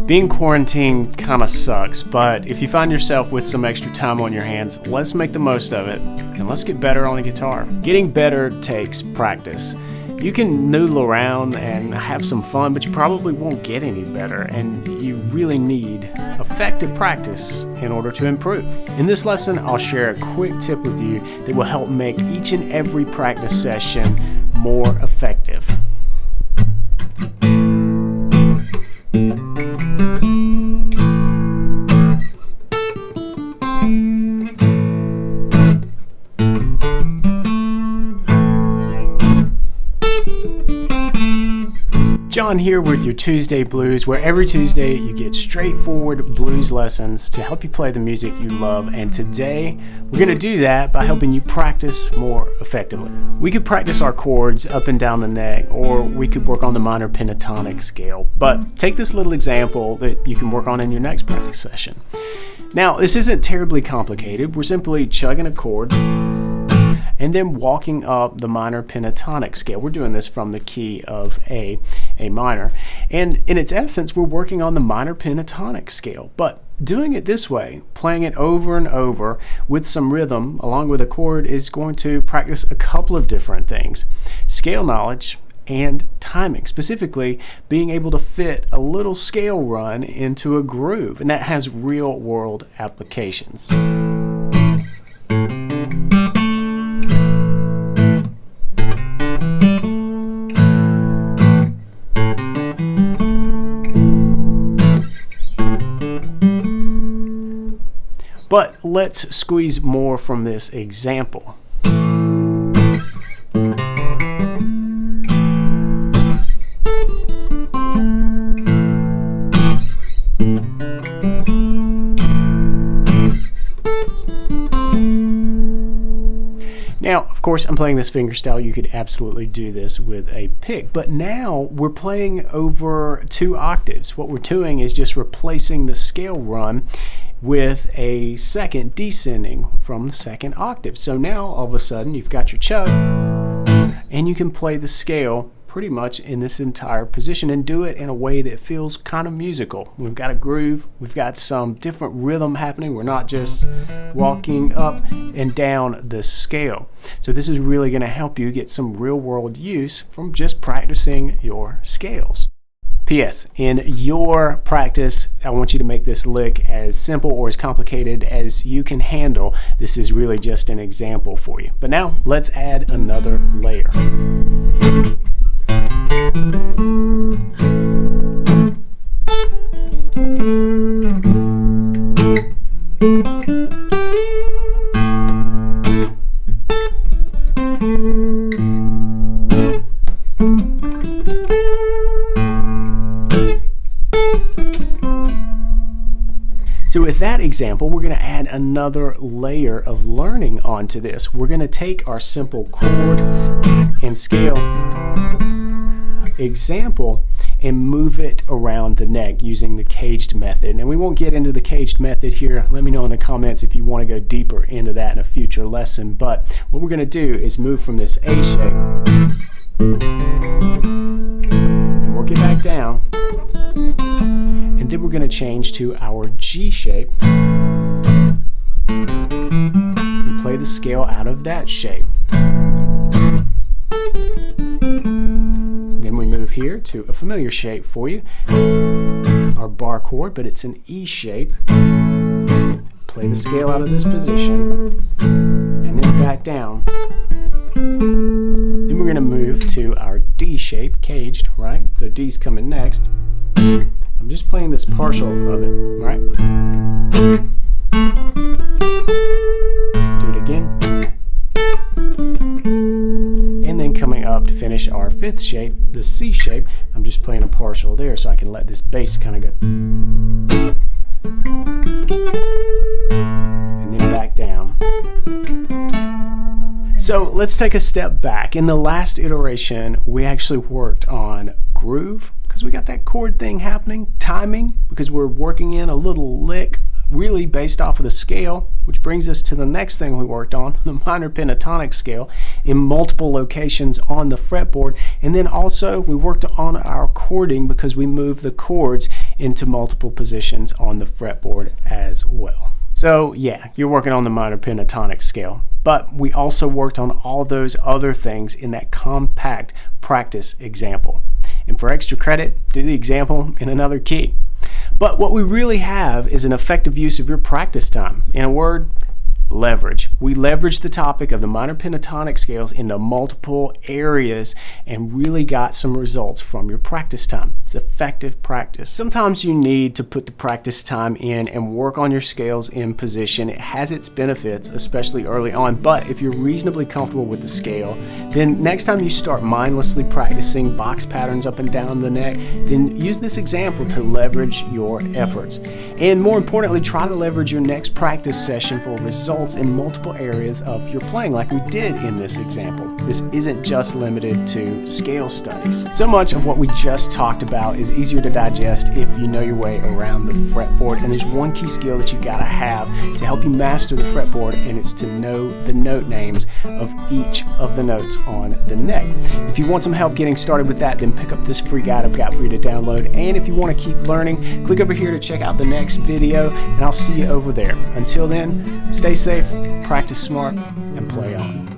Being quarantined kind of sucks, but if you find yourself with some extra time on your hands, let's make the most of it and let's get better on the guitar. Getting better takes practice. You can noodle around and have some fun, but you probably won't get any better, and you really need effective practice in order to improve. In this lesson, I'll share a quick tip with you that will help make each and every practice session more effective. John here with your Tuesday Blues, where every Tuesday you get straightforward blues lessons to help you play the music you love. And today we're going to do that by helping you practice more effectively. We could practice our chords up and down the neck, or we could work on the minor pentatonic scale. But take this little example that you can work on in your next practice session. Now, this isn't terribly complicated. We're simply chugging a chord and then walking up the minor pentatonic scale. We're doing this from the key of A minor. And in its essence, we're working on the minor pentatonic scale. But doing it this way, playing it over and over with some rhythm along with a chord, is going to practice a couple of different things: scale knowledge and timing, specifically being able to fit a little scale run into a groove. And that has real world applications. But let's squeeze more from this example. Now, of course, I'm playing this fingerstyle. You could absolutely do this with a pick, but now we're playing over 2 octaves. What we're doing is just replacing the scale run with a second descending from the second octave. So now all of a sudden you've got your chug and you can play the scale pretty much in this entire position and do it in a way that feels kind of musical. We've got a groove, we've got some different rhythm happening. We're not just walking up and down the scale. So this is really going to help you get some real world use from just practicing your scales. P.S. In your practice, I want you to make this lick as simple or as complicated as you can handle. This is really just an example for you. But now, let's add another layer. So with that example, we're going to add another layer of learning onto this. We're going to take our simple chord and scale example and move it around the neck using the caged method. And we won't get into the caged method here. Let me know in the comments if you want to go deeper into that in a future lesson. But what we're going to do is move from this A shape and work it back down. And then we're going to change to our G shape and play the scale out of that shape. And then we move here to a familiar shape for you, our bar chord, but it's an E shape. Play the scale out of this position and then back down. Then we're going to move to our D shape, caged, right? So D's coming next. I'm just playing this partial of it, right? Do it again. And then coming up to finish our 5th shape, the C shape, I'm just playing a partial there so I can let this bass kind of go. And then back down. So let's take a step back. In the last iteration, we actually worked on groove, because we got that chord thing happening, timing, because we're working in a little lick really based off of the scale, which brings us to the next thing we worked on, the minor pentatonic scale, in multiple locations on the fretboard. And then also we worked on our chording because we moved the chords into multiple positions on the fretboard as well. So yeah, you're working on the minor pentatonic scale, but we also worked on all those other things in that compact practice example. And for extra credit, do the example in another key. But what we really have is an effective use of your practice time. In a word, leverage. We leveraged the topic of the minor pentatonic scales into multiple areas and really got some results from your practice time. It's effective practice. Sometimes you need to put the practice time in and work on your scales in position. It has its benefits, especially early on, but if you're reasonably comfortable with the scale, then next time you start mindlessly practicing box patterns up and down the neck, then use this example to leverage your efforts. And more importantly, try to leverage your next practice session for results in multiple areas of your playing like we did in this example. This isn't just limited to scale studies. So much of what we just talked about is easier to digest if you know your way around the fretboard, and there's one key skill that you gotta have to help you master the fretboard, and it's to know the note names of each of the notes on the neck. If you want some help getting started with that, then pick up this free guide I've got for you to download, and if you want to keep learning, click over here to check out the next video, and I'll see you over there. Until then, stay safe, practice smart, and play on.